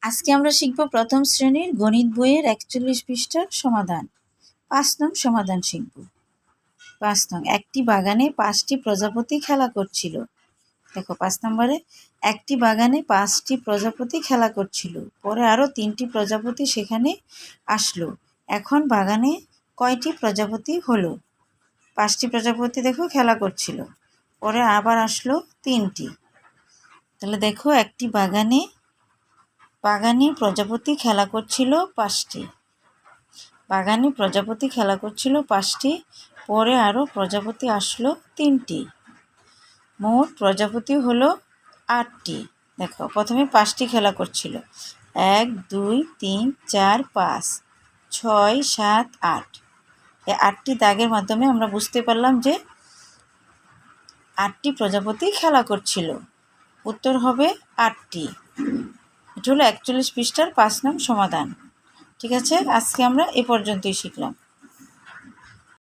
আজকে আমরা শিখব প্রথম শ্রেণীর গণিত বইয়ের ৪১ পৃষ্ঠার সমাধান। ৫ নং সমাধান শিখব। ৫ নং, একটি বাগানে ৫টি প্রজাপতি খেলা করছিল। দেখো ৫ নম্বরে, একটি বাগানে ৫টি প্রজাপতি খেলা করছিল। পরে আরও ৩টি প্রজাপতি সেখানে আসলো। এখন বাগানে কয়টি প্রজাপতি হলো? ৫টি প্রজাপতি দেখো খেলা করছিল, পরে আবার আসলো ৩টি। তাহলে দেখো, একটি বাগানে প্রজাপতি খেলা করছিল ৫টি। বাগানে প্রজাপতি খেলা করছিল ৫টি, পরে আরও প্রজাপতি আসলো ৩টি। মোট প্রজাপতি হলো ৮টি। দেখো, প্রথমে ৫টি খেলা করছিল, ১ ২ ৩ ৪ ৫ ৬ ৭ ৮। এই ৮টি দাগের মাধ্যমে আমরা বুঝতে পারলাম যে ৮টি প্রজাপতি খেলা করছিল। উত্তর হবে ৮টি। এটা হলো ৪১ পৃষ্ঠার ৫ নং সমাধান। ঠিক আছে, আজকে আমরা এ পর্যন্তই শিখলাম।